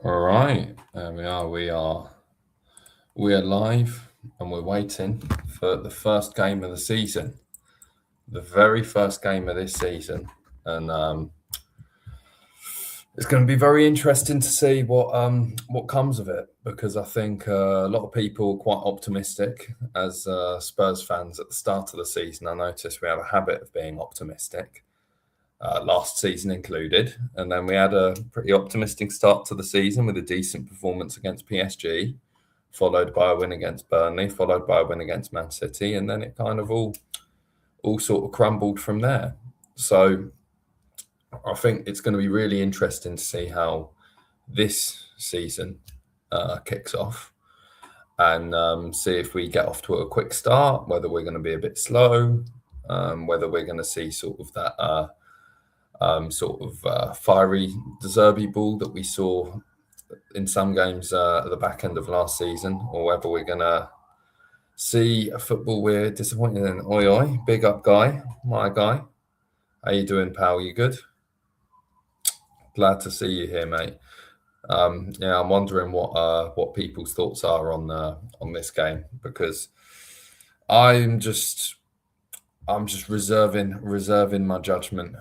All right, there we are. We are live, and we're waiting for the first game of the season, the very first game of this season, and it's going to be very interesting to see what comes of it, because I think a lot of people are quite optimistic as Spurs fans at the start of the season. I noticed we have a habit of being optimistic. Last season included, and then we had a pretty optimistic start to the season with a decent performance against PSG, followed by a win against Burnley, followed by a win against Man City, and then it kind of all sort of crumbled from there. So I think it's going to be really interesting to see how this season kicks off, and see if we get off to a quick start, whether we're going to be a bit slow, whether we're going to see sort of that fiery De Zerbi ball that we saw in some games at the back end of last season, or whether we're going to see a football we're disappointed in. Oi, oi, big up, guy, my guy. How you doing, pal? You good? Glad to see you here, mate. Yeah, I'm wondering what people's thoughts are on this game, because I'm just reserving my judgment.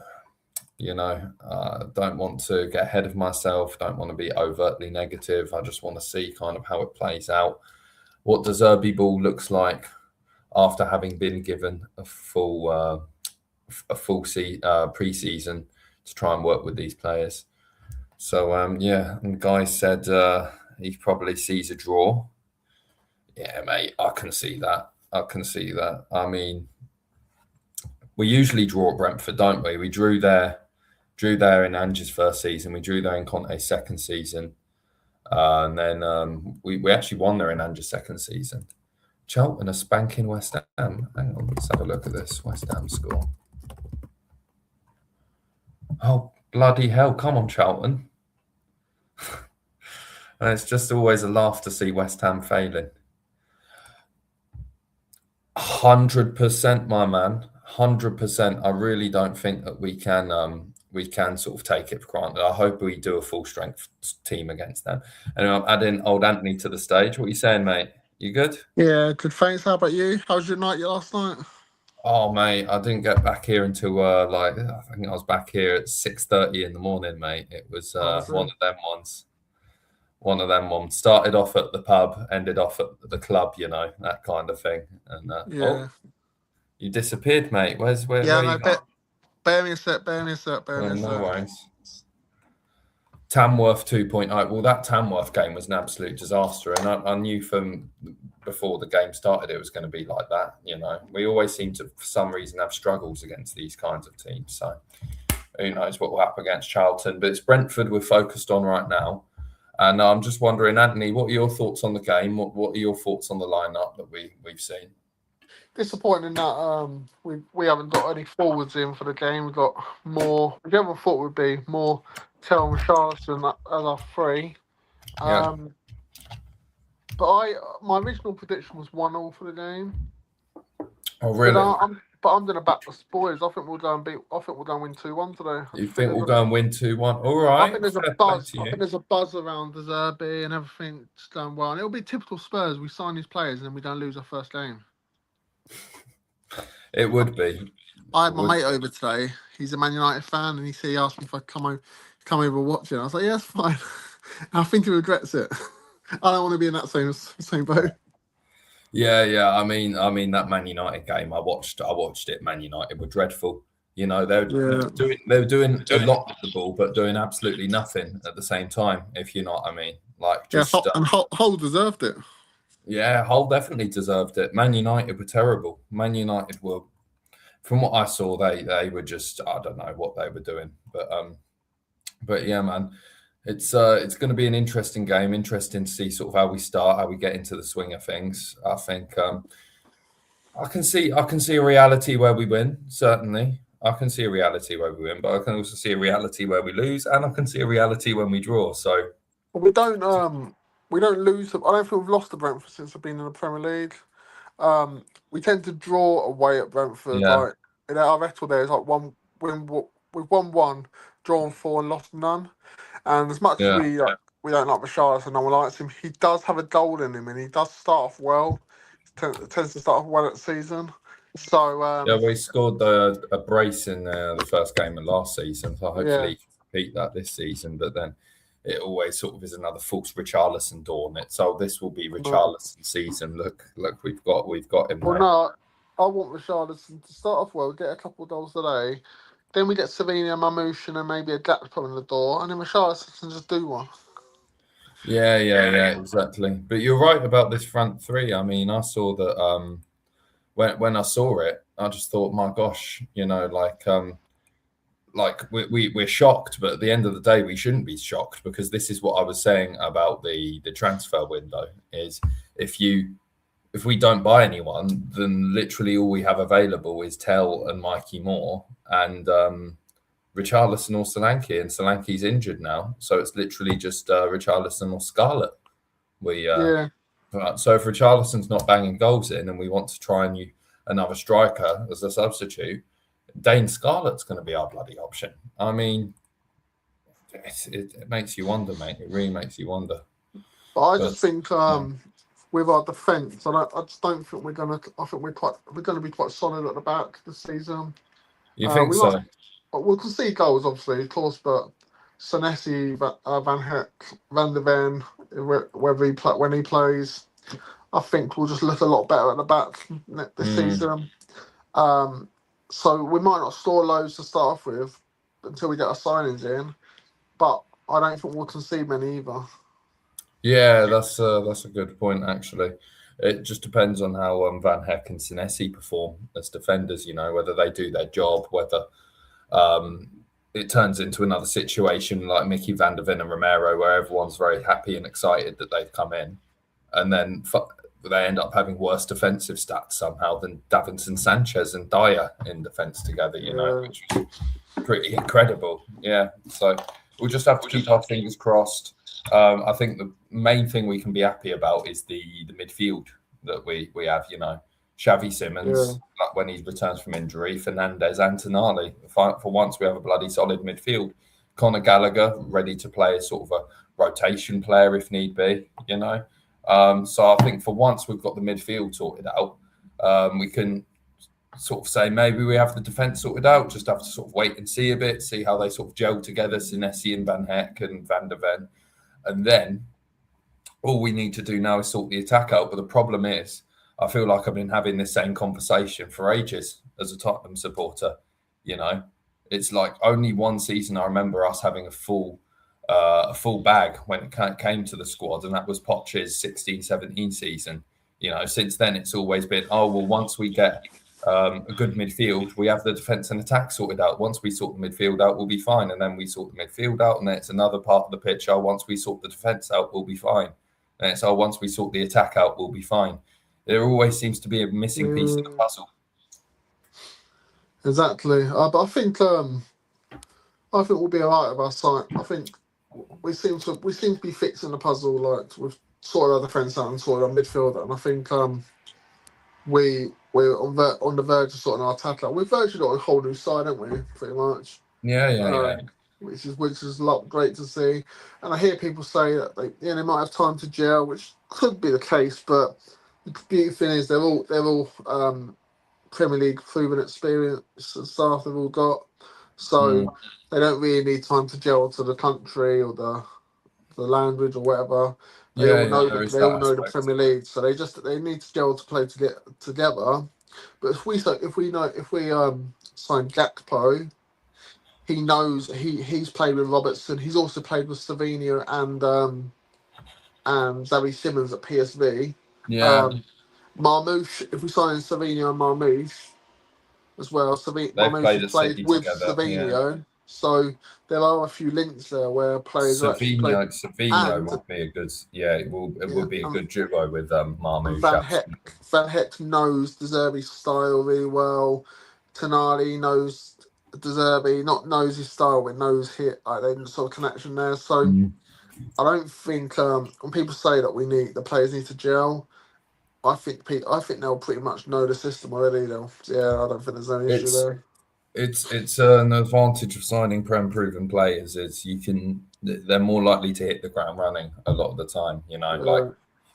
Don't want to get ahead of myself, don't want to be overtly negative. I just want to see kind of how it plays out, what De Zerbi ball looks like after having been given a full pre-season to try and work with these players. So yeah, and Guy said he probably sees a draw. Yeah, mate, I can see that. I mean, we usually draw at Brentford, don't we? We drew there in Ange's first season. We drew there in Conte's second season. And then we actually won there in Ange's second season. Charlton are spanking West Ham. Hang on, let's have a look at this West Ham score. Oh, bloody hell. Come on, Charlton. And it's just always a laugh to see West Ham failing. 100%, my man. 100%. I really don't think that we can sort of take it for granted. I hope we do a full strength team against them. And I'm adding old Anthony to the stage. What are you saying, mate? You good? Yeah, good. Thanks. How about you? How was your night last night? Oh, mate, I didn't get back here until I think I was back here at 6:30 in the morning, mate. It was one of them ones. One of them ones. Started off at the pub, ended off at the club, that kind of thing. And Yeah. You disappeared, mate. Where Yeah, you no, gone? bear me a sec. No worries. Tamworth 2.0. Well, that Tamworth game was an absolute disaster, and I knew from before the game started it was going to be like that. We always seem to, for some reason, have struggles against these kinds of teams. So who knows what will happen against Charlton? But it's Brentford we're focused on right now, and I'm just wondering, Anthony, what are your thoughts on the game? What are your thoughts on the lineup that we've seen? Disappointing in that we haven't got any forwards in for the game. We've got more. The other thought would be more Tell and Charlton as our three. Yeah. But my original prediction was 1-1 for the game. Oh, really? But I'm going to back the spoilers. I think we'll go and win 2-1 today. You think we'll go and win 2-1? All right. I think there's a buzz. I think there's a buzz around De Zerbi and everything's going well. And it'll be typical Spurs. We sign these players and then we don't lose our first game. It would be. I had my mate over today. He's a Man United fan, and he asked me if I'd come over watching. I was like, yeah, it's fine. And I think he regrets it. I don't want to be in that same boat. Yeah. I mean that Man United game, I watched it. Man United were dreadful. They were doing a lot with the ball, but doing absolutely nothing at the same time. If you know what I mean, and Hull deserved it. Yeah, Hull definitely deserved it. Man United were terrible. Man United were, from what I saw, they were just, I don't know what they were doing, but yeah, man, it's going to be an interesting game. Interesting to see sort of how we start, how we get into the swing of things. I think I can see a reality where we win. Certainly, I can see a reality where we win, but I can also see a reality where we lose, and I can see a reality when we draw. So we don't lose. I don't think we've lost to Brentford since I've been in the Premier League. We tend to draw away at Brentford. Yeah. Like our record there is like we've won 1, drawn 4, and lost none. And as much as we don't like Richarlison. No one likes him. He does have a goal in him, and he does start off well. Tends to start off well at the season. So Yeah, we scored a brace in the first game of last season, so hopefully yeah, he can repeat that this season. But then it always sort of is another false Richarlison dawn. It so this will be no. Richarlison season. Look, we've got him Well, now. no, I want Richarlison to start off well, get a couple of goals today. Then we get Savina, Mamouche, and maybe a Gakpo in the door, and then Richarlison can just do one. Yeah, exactly. But you're right about this front three. I mean, I saw that when I saw it, I just thought, my gosh, like we're shocked, but at the end of the day, we shouldn't be shocked because this is what I was saying about the transfer window is if we don't buy anyone, then literally all we have available is Tell and Mikey Moore and Richarlison or Solanke, and Solanke's injured now, so it's literally just Richarlison or Scarlett. We Yeah, So if Richarlison's not banging goals in, and we want to try and use another striker as a substitute, Dane Scarlett's going to be our bloody option. I mean, it makes you wonder, mate. It really makes you wonder. but I But just think with our defence, I just don't think we're gonna. I think we're gonna be quite solid at the back this season. you think We so? might, we'll concede goals, obviously, of course, but Senesi, Van Heck, Van der Ven, whether when he plays, I think we'll just look a lot better at the back this season. So we might not score loads to start off with until we get our signings in, but I don't think we'll concede many either. Yeah, that's a good point. Actually, it just depends on how Van Heck and Senesi perform as defenders. Whether they do their job, whether it turns into another situation like Mickey Van der Ven and Romero, where everyone's very happy and excited that they've come in, and then they end up having worse defensive stats somehow than Davinson Sanchez and Dyer in defence together, which was pretty incredible. Yeah, so we'll just have to keep our fingers crossed. I think the main thing we can be happy about is the midfield that we have, Xavi Simons, when he returns from injury, Fernandez, Antonali. For once, we have a bloody solid midfield. Conor Gallagher, ready to play as sort of a rotation player if need be, So I think for once we've got the midfield sorted out. We can sort of say maybe we have the defence sorted out, just have to sort of wait and see a bit, see how they sort of gel together, Senesi and Van Heck and Van der Ven. And then all we need to do now is sort the attack out. But the problem is, I feel like I've been having this same conversation for ages as a Tottenham supporter. It's like only one season I remember us having a full bag when it came to the squad, and that was Poch's 16-17 season. Since then it's always been, once we get a good midfield, we have the defence and attack sorted out. Once we sort the midfield out, we'll be fine. And then we sort the midfield out, and then it's another part of the pitch. Once we sort the defence out, we'll be fine. And it's once we sort the attack out, we'll be fine. There always seems to be a missing piece of the puzzle. Exactly. But I think we'll be alright with our side. I think we seem to be fixing the puzzle, like we've sorted our defence out and sorted our midfield out. And I think we're on the verge of sorting our attack out. We've virtually got a whole new side, haven't we? Pretty much. Yeah. Which is a lot great to see. And I hear people say that they might have time to gel, which could be the case. But the beauty thing is they're all Premier League proven experience and staff they've all got, so they don't really need time to gel to the country or the language or whatever. They all know the Premier League, so they need to gel to play together. But if we sign Gakpo, he knows he's played with Robertson. He's also played with Slovenia and Xavi Simons at PSV. Yeah. Marmouche, if we sign Slovenia and Marmouche as well, Marmouche plays with Slovenia, so there are a few links there where players Savinho would be a good, it would be a good duo with Marmouche. Van Heck knows De Zerbi's style really well. Tonali knows De Zerbi, not knows his style, but knows there's sort of connection there. So I don't think when people say that the players need to gel, I think they'll pretty much know the system already. I don't think there's any issue there. It's an advantage of signing prem proven players is they're more likely to hit the ground running a lot of the time. Like Yeah,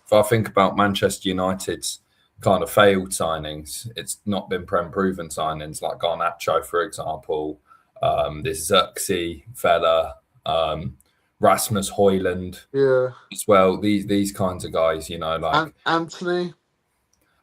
if I think about Manchester United's kind of failed signings, it's not been prem proven signings like Garnacho, for example, this Xerxes fella, Rasmus Højlund yeah. as well. These kinds of guys, like And Anthony,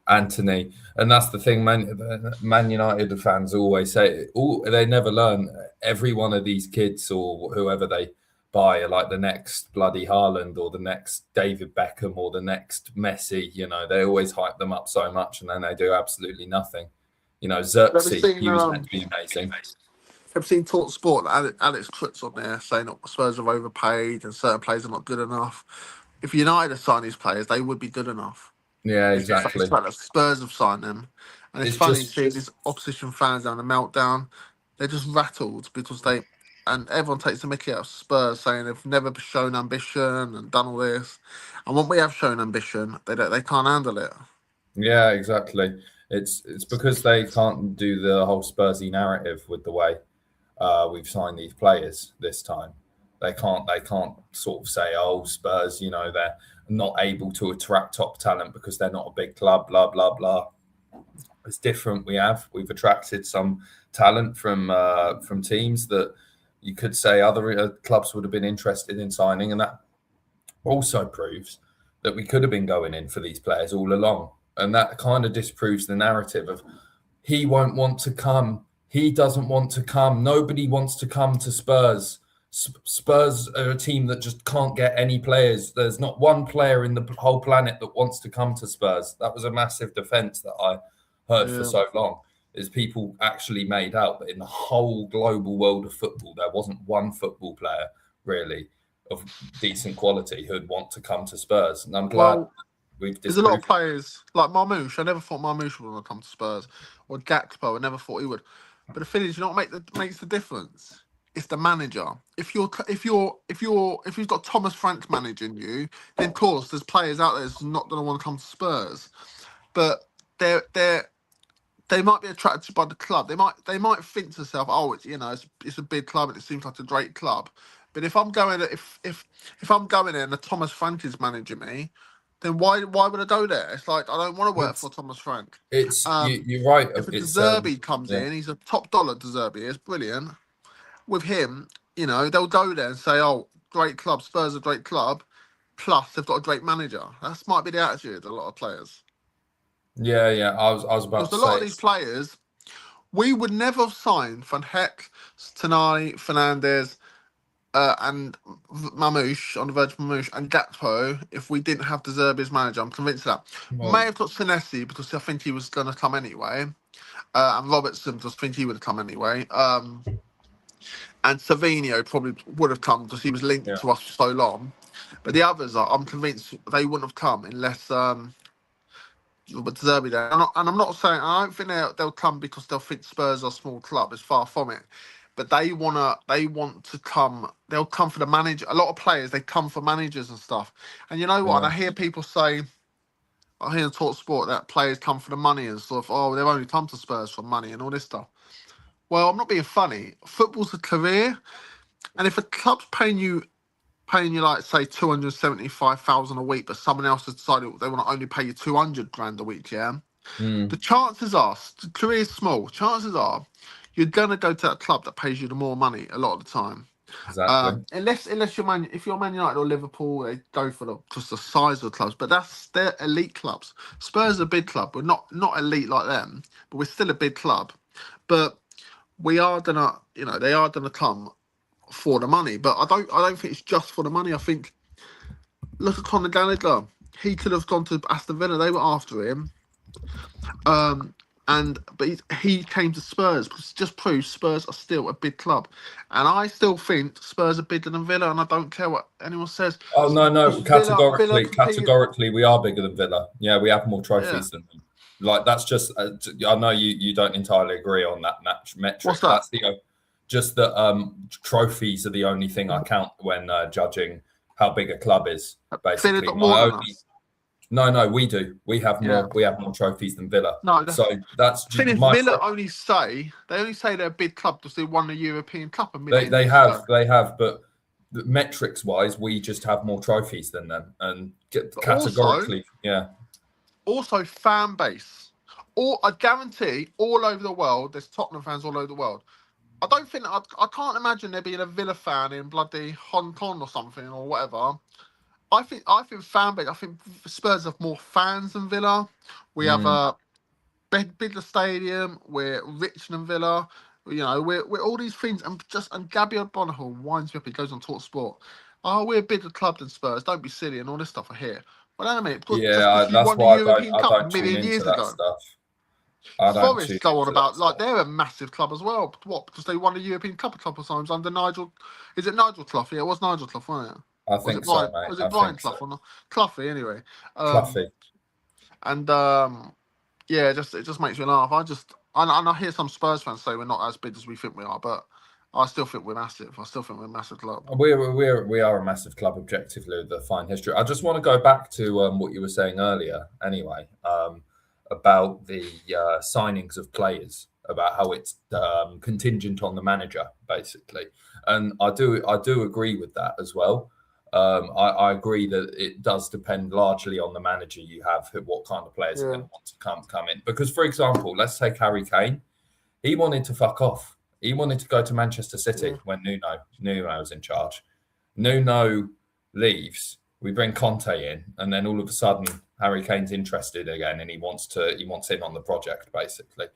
Anthony, and that's the thing. Man United fans always say, they never learn. Every one of these kids or whoever they buy are like the next bloody Haaland or the next David Beckham or the next Messi. They always hype them up so much, and then they do absolutely nothing. have you Xerxes, seen he was meant to be amazing. Talk Sport? Alex Crutz on there saying that Spurs have overpaid and certain players are not good enough. If United had signed these players, they would be good enough. Yeah, It's just exactly. the fact that Spurs have signed them, and it's It's funny just seeing these opposition fans having a meltdown. They're just rattled because and everyone takes the mickey out of Spurs, saying they've never shown ambition and done all this. And when we have shown ambition, they can't handle it. yeah, exactly. It's because they can't do the whole Spursy narrative with the way we've signed these players this time. They can't sort of say, oh, Spurs, they're not able to attract top talent because they're not a big club, blah blah blah. It's different. We've attracted some talent from teams that you could say other clubs would have been interested in signing, and that also proves that we could have been going in for these players all along. And that kind of disproves the narrative of he won't want to come. He doesn't want to come. Nobody wants to come to Spurs. Spurs are a team that just can't get any players. There's not one player in the whole planet that wants to come to Spurs. That was a massive defense that I heard for Yeah. so long. Is people actually made out that in the whole global world of football, there wasn't one football player really of decent quality who'd want to come to Spurs. And I'm glad Well, we've there's a lot of disproved. players like Marmoush. I never thought Marmoush would want to come to Spurs, or Gakpo. I never thought he would. But the thing is, you know what makes the difference? It's the manager. If you've got Thomas Frank managing you, then of course there's players out there that's not going to want to come to Spurs. But they might be attracted by the club. They might think to themselves, oh, it's a big club and it seems like a great club. But if I'm going if I'm going in and Thomas Frank is managing me, then why would I go there? It's like I don't want to work It's for Thomas Frank. you're right. If a It's Deserby comes yeah in, he's a top dollar Deserby, it's brilliant. With him, they'll go there and say, oh, great club, Spurs are a great club. Plus, they've got a great manager. That might be the attitude of a lot of players. yeah. I was about Because to a lot say of these players, we would never have signed Van Heck, Tanai, Fernandez, and Mamouche on the verge of Mamouche and Gatpo if we didn't have Deserbi as manager. I'm convinced of that. May well, have got Senesi because I think he was going to come anyway. And Robertson because I think he would have come anyway. And Savinio probably would have come because he was linked yeah to us for so long. But the others, I'm convinced they wouldn't have come unless but Zerbi there. And I'm not saying I don't think they'll come because they'll think Spurs are a small club. It's far from it. But they want to come. They'll come for the manager. A lot of players they come for managers and stuff. And you know what? And yeah. I hear people say, I hear in Talk Sport that players come for the money and stuff. Oh, they've only come to Spurs for money and all this stuff. Well, I'm not being funny. Football's a career, and if a club's paying you like say 275,000 a week, but someone else has decided they want to only pay you 200 grand a week, yeah. Mm, The chances are, the career's small. Chances are, you're gonna go to that club that pays you the more money a lot of the time. exactly. Unless if you're Man United or Liverpool, they go for just the size of the clubs. But they're elite clubs. Spurs are a big club. We're not elite like them, but we're still a big club. But we are gonna, they are gonna come for the money. But I don't think it's just for the money. I think look at Conor Gallagher. He could have gone to Aston Villa. They were after him. But he came to Spurs because it just proves Spurs are still a big club, and I still think Spurs are bigger than Villa, and I don't care what anyone says. Oh no, Because Villa competed, categorically, we are bigger than Villa. Yeah, we have more yeah. trophies than them. Like that's just. I know you don't entirely agree on that metric. What's that? That's just that trophies are the only thing I count when judging how big a club is. Villa Basically, got more than us. No, we do. We have Yeah. more. We have more trophies than Villa. No, So that's the thing is, my. Villa only say they're a big club because they won the European Cup a million They years ago. have, but metrics wise, we just have more trophies than them, and But categorically, yeah. also fan base. I guarantee all over the world, there's Tottenham fans all over the world. I can't imagine there being a Villa fan in bloody Hong Kong or something or whatever. I think fan base. I think Spurs have more fans than Villa. We have Mm. a bigger stadium. We're richer than Villa. You know, we're all these things, and Gabby O'Donoghue winds me up. He goes on Talk Sport. Oh, we're a bigger club than Spurs. Don't be silly and all this stuff. I hear. Well, wait a minute, just Yeah, because you that's won the why European I Cup a don't tune million into years that ago. stuff. I don't tune Forest go on into that about like stuff. they're a massive club as well. What? Because they won the European Cup a couple of times under Nigel. Is it Nigel Clough? Yeah, it was Nigel Clough, wasn't it? I Was it think so, Brian? mate. Was I it Brian think so. Clough or not? Cloughy anyway. Cluffy. And yeah, it just makes me laugh. I hear some Spurs fans say we're not as big as we think we are, but I still think we're massive. I still think we're a massive club. We are a massive club objectively with a fine history. I just want to go back to what you were saying earlier, anyway, about the signings of players, about how it's contingent on the manager, basically, and I do agree with that as well. I agree that it does depend largely on the manager you have, what kind of players are Yeah, going to want to come in. Because, for example, let's take Harry Kane. He wanted to fuck off. He wanted to go to Manchester yeah, City when Nuno was in charge. Nuno leaves. We bring Conte in, and then all of a sudden Harry Kane's interested again, and he wants in on the project. Basically,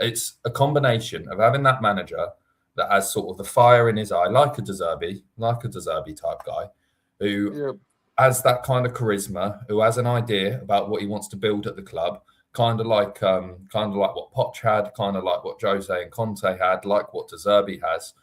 it's a combination of having that manager that has sort of the fire in his eye, like a De Zerbi type guy, who yeah, has that kind of charisma, who has an idea about what he wants to build at the club, kind of like what Poch had, kind of like what Jose and Conte had, like what De Zerbi has,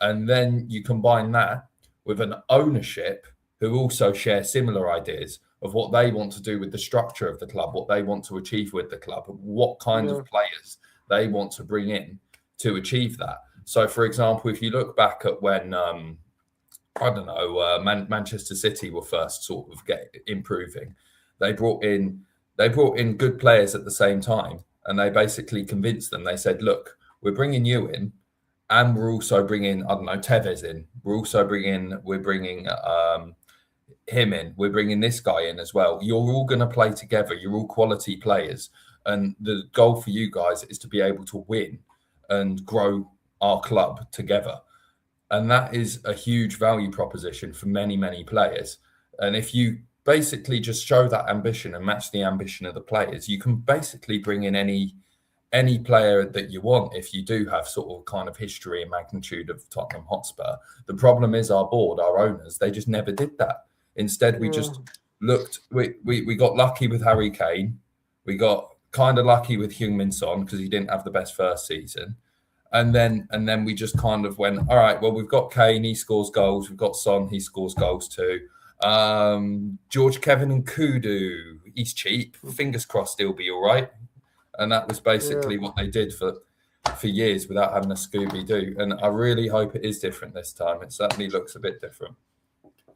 and then you combine that with an ownership who also share similar ideas of what they want to do with the structure of the club, what they want to achieve with the club, what kind yeah, of players they want to bring in to achieve that. So, for example, if you look back at when I don't know, Manchester City were first sort of improving. They brought in good players at the same time, and they basically convinced them. They said, "Look, we're bringing you in, and we're also bringing I don't know Tevez in. We're bringing him in. We're bringing this guy in as well. You're all going to play together. You're all quality players, and the goal for you guys is to be able to win and grow our club together." And that is a huge value proposition for many, many players. And if you basically just show that ambition and match the ambition of the players, you can basically bring in any player that you want if you do have sort of kind of history and magnitude of Tottenham Hotspur. The problem is our board, our owners, they just never did that. Instead, we just looked, we got lucky with Harry Kane. We got kind of lucky with Heung-min Son because he didn't have the best first season. And then we just kind of went, all right, well, we've got Kane, he scores goals. We've got Son, he scores goals too. George, Kevin and Kudu, he's cheap. Fingers crossed he'll be all right. And that was basically what they did for years without having a Scooby-Doo. And I really hope it is different this time. It certainly looks a bit different.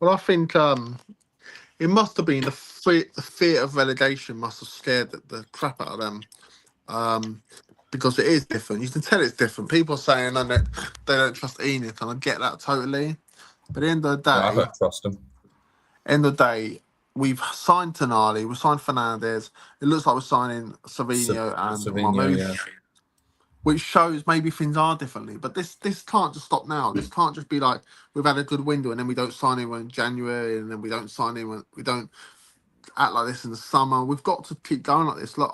Well, I think it must have been the fear of relegation must have scared the crap out of them. Because it is different. You can tell it's different. People are saying that they don't trust Enid, and I get that totally. But at the end of the Yeah, I day, don't trust them. We've signed Tonali, we've signed Fernandez. It looks like we're signing Savinho and Marmoush, yeah. which shows maybe things are differently. But this can't just stop now. This can't just be like we've had a good window and then we don't sign anyone in January and then we don't sign anyone. We don't act like this in the summer. We've got to keep going like this. Look,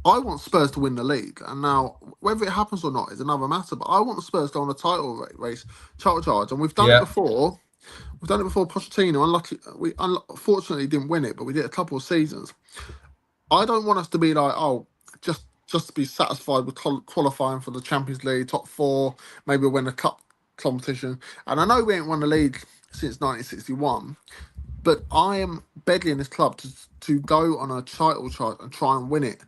I want Spurs to win the league, and now whether it happens or not is another matter. But I want the Spurs to go on a title race, title charge, and we've done it before. We've done it before. Pochettino, we unfortunately didn't win it, but we did a couple of seasons. I don't want us to be like, oh, just to be satisfied with qualifying for the Champions League, top four, maybe win a cup competition. And I know we ain't won the league since 1961. But I am begging this club to go on a title chart and try and win it.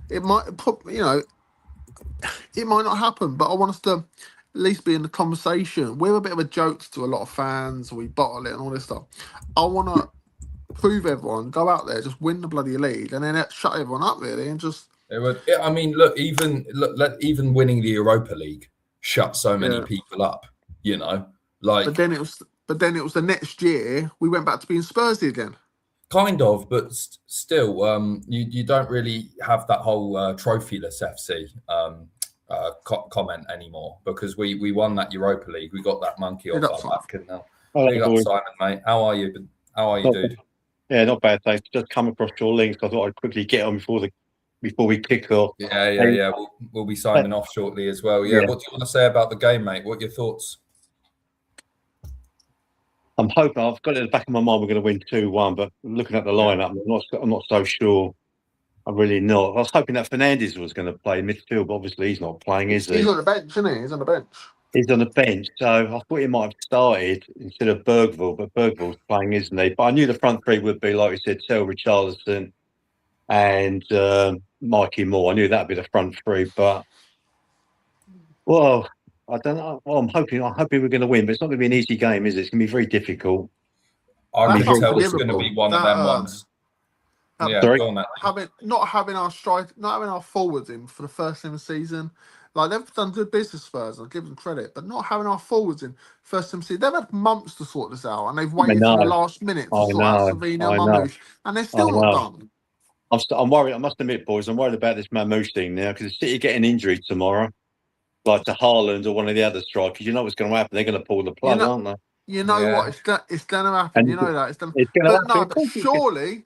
It might, it might not happen, but I want us to at least be in the conversation. We're a bit of a joke to a lot of fans. We bottle it and all this stuff. I want to prove everyone, go out there, just win the bloody league, and then shut everyone up really, and just It would. I mean, look, even winning the Europa League shut so many yeah. people up. You know, like But then it was the next year we went back to being Spursy again. kind of, but still, you don't really have that whole trophyless FC comment anymore because we won that Europa League. We got that monkey Big off up, our Simon. back, and now Hello, big up boys. Simon, mate. How are you? How are you, dude? Yeah, not bad. Thanks. Just come across your links. I thought I'd quickly get on before we kick off. Yeah. We'll be signing off shortly as well. Yeah. What do you want to say about the game, mate? What are your thoughts? I'm hoping I've got it in the back of my mind we're going to win 2-1, but looking at the lineup, I'm not so sure. I'm really not. I was hoping that Fernandes was going to play midfield, but obviously he's not playing, is he? He's on the bench, isn't he? He's on the bench. He's on the bench, so I thought he might have started instead of Bergville, but Bergville's playing, isn't he? But I knew the front three would be, like we said, Tel Richarlison and Mikey Moore. I knew that'd be the front three, but well, I don't know. Well, I'm hoping we're going to win, but it's not going to be an easy game, is it? It's going to be very difficult. I That's can tell it's unforgivable. going to be one of them ones. Yeah, Sorry? go on, mate. Not having our forwards in for the first team of the season. Like they've done good business Spurs, I'll give them credit, but not having our forwards in first team of the season. They've had months to sort this out, and they've waited to the last minute to sort out Savino and Mamouche, and they're still not done. I'm worried. I must admit, boys, I'm worried about this Mamouche thing now because City getting injured tomorrow, like to Haaland or one of the other strikers. You know what's going to happen? They're going to pull the plug, aren't they? You know what? It's going to happen. And you know that. But surely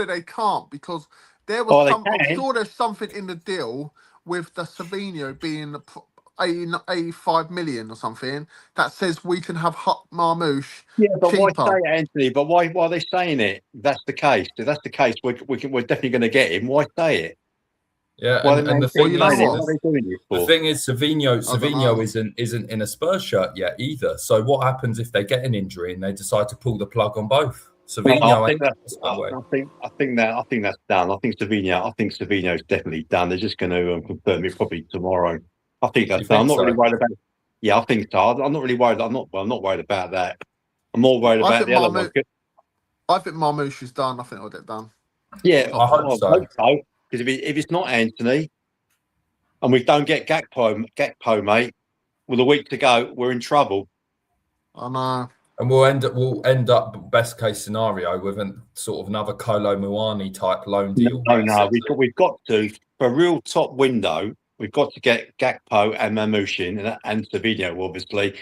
they can't because there was I'm sure there's something in the deal with the Savino being 85 million or something that says we can have Marmouche. Yeah, but cheaper. why say it, Anthony? But why are they saying it? If that's the case. If that's the case, we're definitely going to get him. Why say it? Yeah, and the thing the thing is, Savino isn't in a Spurs shirt yet either. So what happens if they get an injury and they decide to pull the plug on both? Savino, I think that's done. I think Savino's definitely done. They're just going to confirm it probably tomorrow. I think that's done. I'm not really worried about. Yeah, I think so. I'm not really worried. I'm not worried about that. I'm more worried about the other one. I think Marmouche is done. I think it'll get done. Yeah, I hope so. Because if it's not Anthony, and we don't get Gakpo, mate, with a week to go, we're in trouble. I know. And we'll end up best case scenario with a sort of another Kolo Muani type loan deal. No, we've got to for a real top window. We've got to get Gakpo and Mamouche in and Savino, obviously,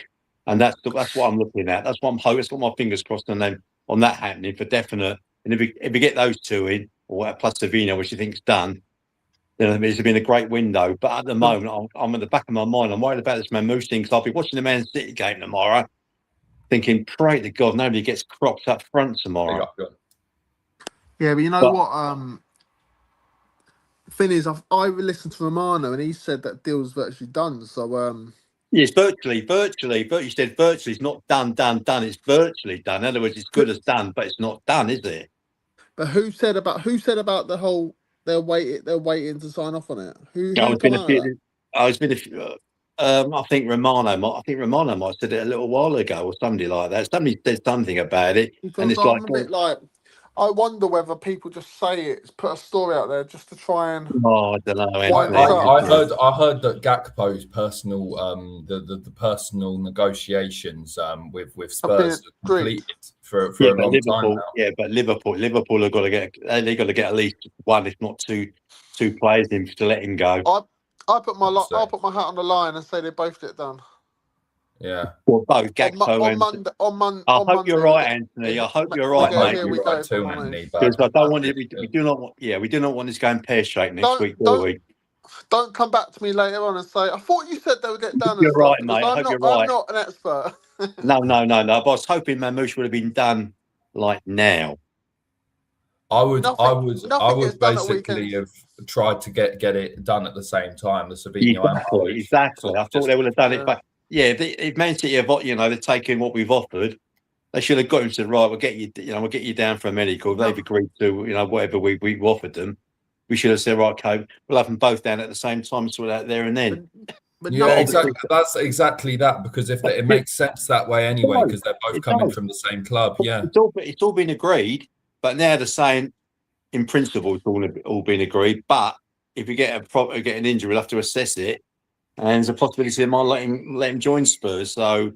and that's what I'm looking at. That's what I'm hoping. That's what my fingers crossed on them on that happening for definite. And if we get those two in, or plus Savino, which I think's done, then it's been a great window. But at the moment, I'm at the back of my mind. I'm worried about this Mamouche thing because I'll be watching the Man City game tomorrow, thinking, pray to God nobody gets cropped up front tomorrow. Yeah, but you know what? Thing is, I listened to Romano and he said that deal's virtually done. So yes, virtually. You said virtually. It's not done. It's virtually done. In other words, it's good as done, but it's not done, is it? But who said about the whole? They're waiting to sign off on it. I think Romano might have said it a little while ago or somebody like that. Somebody said something about it, because and it's I'm a bit like. I wonder whether people just say it, put a story out there just to try and. Oh, I don't know. I heard that Gakpo's personal, the personal negotiations with Spurs completed for a long time now. Yeah, but Liverpool have got to get at least one, if not two players in to let him go. I'll put my hat on the line and say they both get done. Yeah. Well, both Gakpo on Monday. I hope you're right, Anthony. I hope you're right, mate. You're right too, Anthony. Because I don't want it. We do not want this going pear-shaped next week, do we? Don't come back to me later on and say, I thought you said they would get done. You're right, mate. I hope you're right. I'm not an expert. No. But I was hoping Mamouche would have been done like now. I would basically have tried to get it done at the same time. The Savino exactly. I thought they would have done it, but if Man City have, they're taking what we've offered, they should have got him and said, right, we'll get you down for a medical. They've agreed to, whatever we offered them. We should have said, right, okay, we'll have them both down at the same time and sort out there and then. But exactly. That's exactly that, because if it makes sense that way anyway, because they're both coming from the same club. Yeah, it's all been agreed. But now they're saying, in principle, it's all been agreed. But if you get an injury, we'll have to assess it, and there's a possibility they might let him join Spurs. So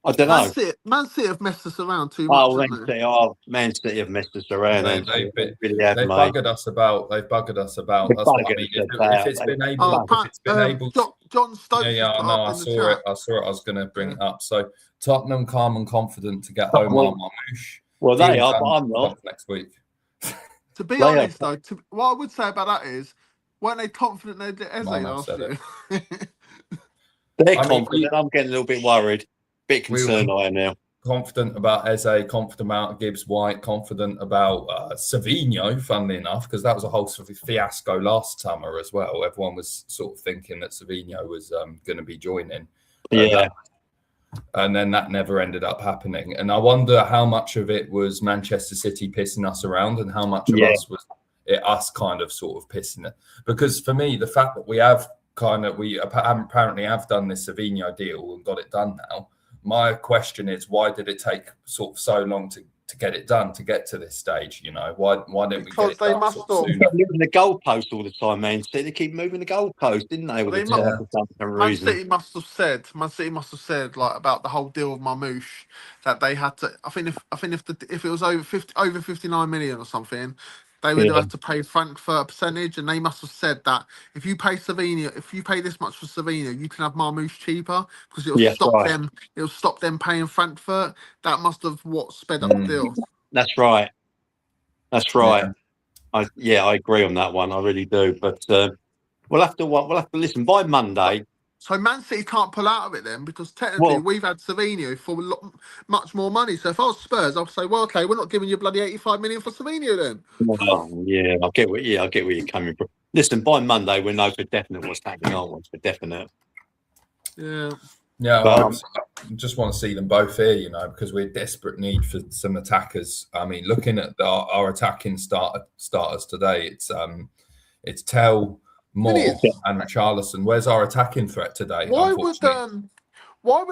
I don't know. Man City have messed us around too much, haven't they? Man City have messed us around. They've Mate. buggered us about. They've buggered us about. That's what I mean. If it's been able, John Stokes yeah, I put know. up I in the saw chat. it. I saw it. I was going to bring it up. So Tottenham calm and confident to get Omar Marmoush. Well, they are, but I'm not. Next week. To be honest, though, what I would say about that is, weren't they confident they'd get Eze last year? They're confident. I'm getting a little bit worried, bit concerned. I am now. Confident about Eze, confident about Gibbs White, confident about Savinho, funnily enough, because that was a whole sort of fiasco last summer as well. Everyone was sort of thinking that Savinho was going to be joining. And then that never ended up happening. And I wonder how much of it was Manchester City pissing us around and how much of us kind of sort of pissing it. Because for me, the fact that we apparently have done this Savinho deal and got it done now, my question is, why did it take sort of so long to get it done, to get to this stage? You know, why didn't we get it done sooner? They keep moving the goalpost all the time, man. They keep moving the goalpost, didn't they? Man City must have said like about the whole deal with Marmoush that they had to. I think if it was over 59 million or something, they would have had to pay Frankfurt a percentage, and they must have said that if you pay this much for Savinho, you can have Marmoush cheaper because it'll stop them. It'll stop them paying Frankfurt. That must have sped up the deal. That's right. Yeah. I agree on that one. I really do. But we'll have to listen by Monday. So Man City can't pull out of it then, because technically we've had Savinho for much more money. So if I was Spurs, I'd say, well, okay, we're not giving you bloody 85 million for Savinho then. Well, yeah, I get where you're coming from. Listen, by Monday we'll know for definite what's happening, aren't we? For definite. Yeah. Yeah, I just want to see them both here, you know, because we're desperate need for some attackers. I mean, looking at our attacking starters today, it's Tell, Moore, and Richarlison. Where's our attacking threat today? Why would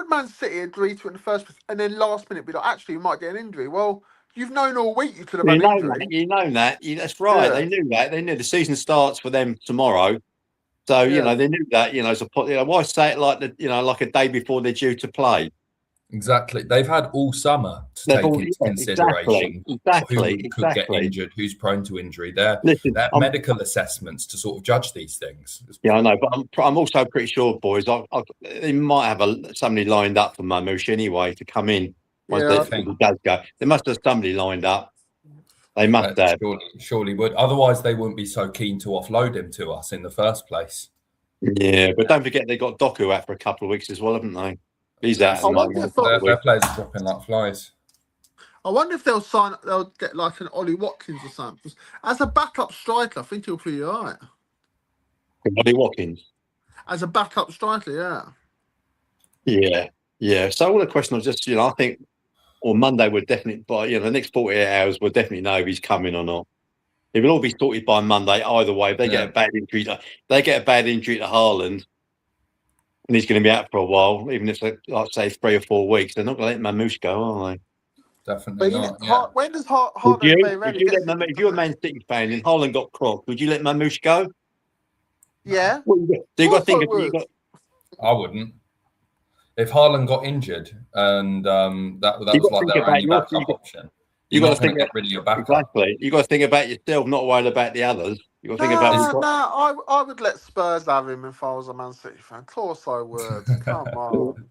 Man City agree to it in the first place and then last minute be like, actually, we might get an injury? Well, you've known all week you could have had an injury. You know that. That's right. Yeah. They knew that. They knew the season starts for them tomorrow. So, you know, they knew that, why say it like like a day before they're due to play? Exactly. They've had all summer to take into consideration who could get injured, who's prone to injury. They're medical assessments to sort of judge these things. Yeah, I know, but I'm also pretty sure, boys, they might have somebody lined up for Marmoush anyway to come in once he does go. They must have somebody lined up. They must have. Surely would. Otherwise, they wouldn't be so keen to offload him to us in the first place. Yeah, but don't forget they got Doku out for a couple of weeks as well, haven't they? He's out. Their players are dropping like flies. I wonder if they'll get like an Ollie Watkins or something. As a backup striker, I think he'll be all right. Ollie Watkins? As a backup striker, yeah. Yeah. So all the questions are just, I think on Monday we're definitely, by the next 48 hours, we'll definitely know if he's coming or not. It will all be sorted by Monday either way. If they get a bad injury, to Haaland, and he's going to be out for a while, even if it's like say 3 or 4 weeks, they're not going to let Marmoush go, are they? Definitely not. When does Haaland? If you're a Man City fan and Haaland got crocked, would you let Marmoush go? Yeah. I wouldn't. If Haaland got injured and that was like their only backup option. You've got to think get rid of your backup. Exactly. You've got to think about yourself, not worry about the others. You've got to think about. I would let Spurs have him if I was a Man City fan. Of course I would. Come on.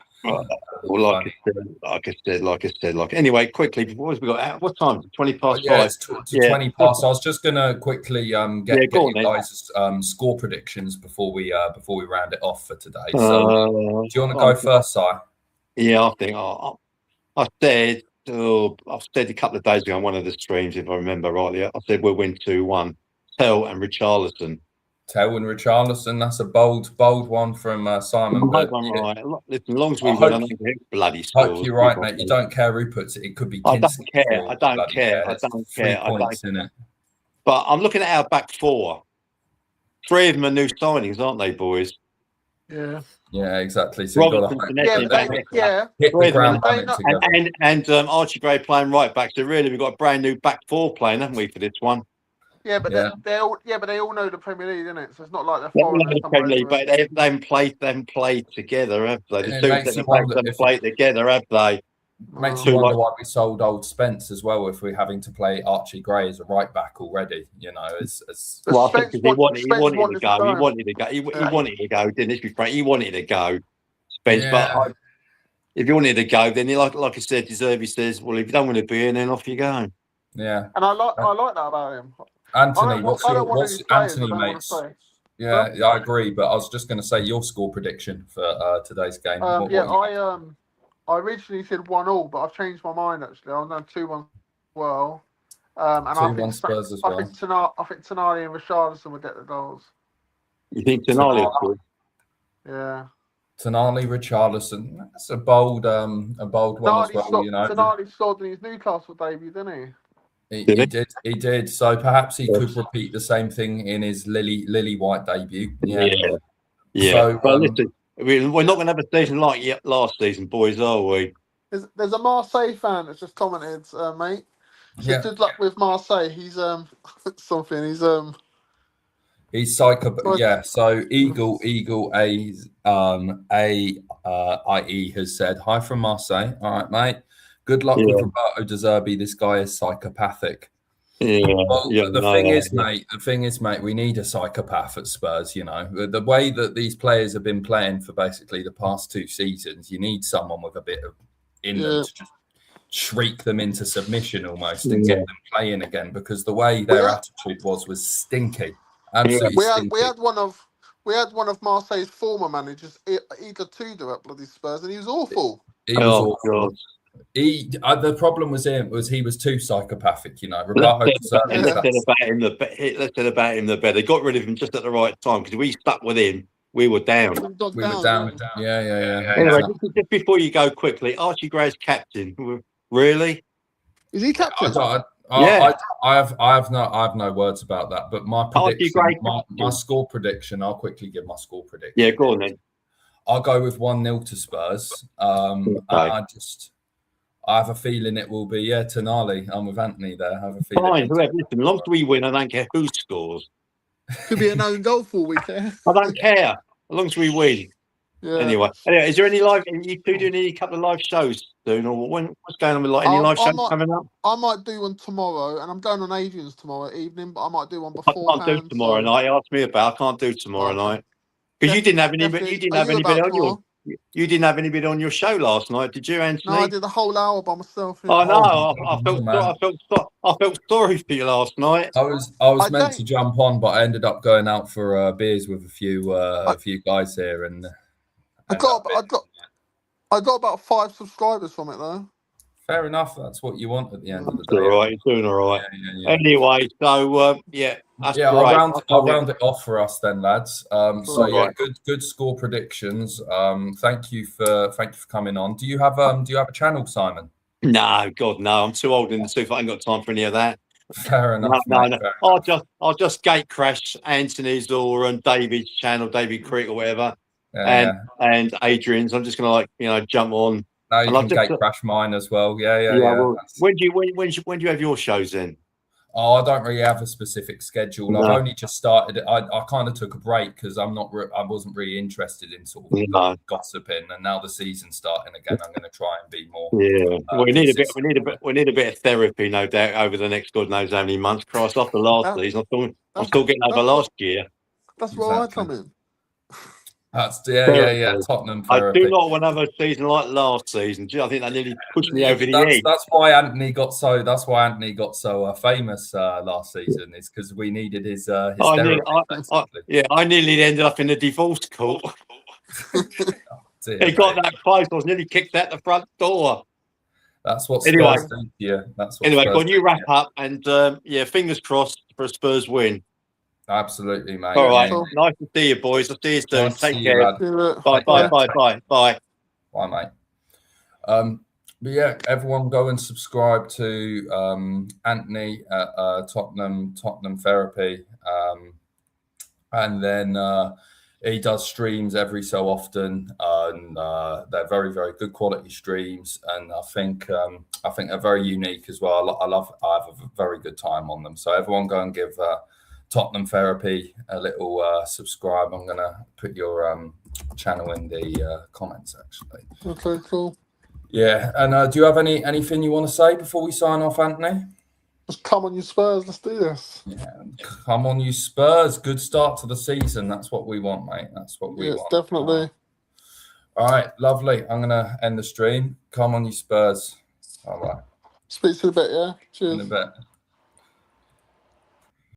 Well, like I said. Anyway, quickly, before we got out, what time? 20 past 5. It's 20 past. I was just gonna quickly get you guys' score predictions before we round it off for today. So, do you want to go first, Si? Yeah, I think I said. I've said a couple of days ago on one of the streams, if I remember rightly, I said we'll win 2-1. Tell and Richarlison. That's a bold one from Simon. Right. Listen, as long as we win, I don't care bloody scores. Hope you're right, mate. You don't care who puts it. It could be. I don't care. 3 points in it. But I'm looking at our back four. 3 of them are new signings, aren't they, boys? Yeah. Yeah, exactly. So you got Robertson, to hit the ground running together. and Archie Gray playing right back. So really, we've got a brand new back four playing, haven't we, for this one? Yeah, but they all know the Premier League, isn't it? So it's not like they're They all know foreigners. the Premier League, but they haven't played together, have they? The It two makes you centre backs wonder haven't played together, have they? Makes you wonder why we sold old Spence as well if we're having to play Archie Gray as a right back already. You know, well, I think because he wanted to go. He wanted to go. He Yeah. wanted to go. Didn't he? Frank? He wanted to go, Spence. Yeah. But if you wanted to go, then like I said, Deserby says, well, if you don't want to be in, then off you go. Yeah. And I like that about him. Anthony, what's Anthony, mate? Yeah, I agree. But I was just going to say your score prediction for today's game. I originally said 1-1, but I've changed my mind actually. I've done 2-1 well. And 2-1 Spurs as well. I think Tonali and Richarlison will get the goals. You think Tonali is good? Yeah. Tonali, Richarlison. That's a bold one as well. You know, Tonali scored in his Newcastle debut, didn't he? He did. So perhaps he could repeat the same thing in his Lily White debut. Yeah. So, but listen, we're not going to have a season like last season, boys, are we? There's a Marseille fan that's just commented, mate. So good luck with Marseille. He's something. He's psycho. Yeah. So Eagle IE has said hi from Marseille. All right, mate. Good luck with Roberto De Zerbi. This guy is psychopathic. The thing is, mate, we need a psychopath at Spurs. You know, the way that these players have been playing for basically the past 2 seasons, you need someone with a bit of in them to just shriek them into submission almost and get them playing again. Because the way their attitude was stinky, absolutely stinky. We had one of Marseille's former managers, Igor Tudor, at bloody Spurs, and he was awful. He was awful. God. The problem was he was too psychopathic, you know. Let's say about him the better. They got rid of him just at the right time because if we stuck with him, we were down. We were down. Yeah. Anyway, just before you go quickly, Archie Gray's captain. Really? Is he captain? I have no words about that. But my prediction, my score prediction. I'll quickly give my score prediction. Yeah, go on then. I'll go with 1-0 to Spurs. I have a feeling it will be Tonali. I'm with Anthony there. I have a feeling. Fine, whoever. Listen, as long as we win, I don't care who scores. Could be an own goal for weekend. I don't care as long as we win. Yeah. Anyway, is there any live? Are you two doing any couple of live shows soon, or what's going on with any live shows coming up? I might do one tomorrow, and I'm going on Adrian's tomorrow evening, but I might do one before. I can't do tomorrow night. Ask me about. I can't do tomorrow night because you didn't have anybody. You didn't have anybody on your. You didn't have anybody on your show last night, did you, Anthony? No, I did the whole hour by myself. Oh no, I felt sorry for you last night. I was meant to jump on, but I ended up going out for beers with a few guys here, and I got about 5 subscribers from it though. Fair enough. That's what you want at the end of the day. All right, you're doing all right. Yeah. Anyway, so that's great. I'll round it off for us then, lads. Good score predictions. Thank you for coming on. Do you have a channel, Simon? No, God, no. I'm too old in the tooth. I ain't got time for any of that. Fair enough. No. I'll just gate crash Anthony's or David's channel, David Crick or whatever, and Adrian's. I'm just gonna jump on. No, you can gate crash mine as well. Yeah. Well, when do you have your shows then? Oh, I don't really have a specific schedule. No. I've only just started it. I kind of took a break because I wasn't really interested in sort of gossiping, and now the season's starting again. I'm going to try and be more. Yeah, we need a bit of therapy, no doubt, over the next God knows how many months. Christ, after last season, I'm still getting over last year. That's where I come in. That's Tottenham therapy. I do not want to have a season like last season. I think that nearly pushed me over the edge. That's why Anthony got so famous last season. Is because we needed his therapy. I nearly ended up in the divorce court. He got that close. I was nearly kicked out the front door. That's what Spurs do. Yeah, that's what. Anyway, when you wrap up and fingers crossed for a Spurs win. Absolutely, mate. All right. Nice to see you, boys. I'll see you soon. Take care. Bye. Bye, mate. But everyone go and subscribe to Anthony at Tottenham Therapy. And then he does streams every so often, and they're very, very good quality streams. And I think they're very unique as well. I have a very good time on them. So everyone go and give Tottenham Therapy a little subscribe. I'm gonna put your channel in the comments actually. Okay, cool. Yeah, and do you have anything you want to say before we sign off, Anthony? Just come on, you Spurs. Let's do this. Yeah, come on, you Spurs. Good start to the season. That's what we want, mate. That's what we want. Definitely. All right, lovely. I'm going to end the stream. Come on, you Spurs. All right. Speak to you in a bit, yeah? Cheers. In a bit.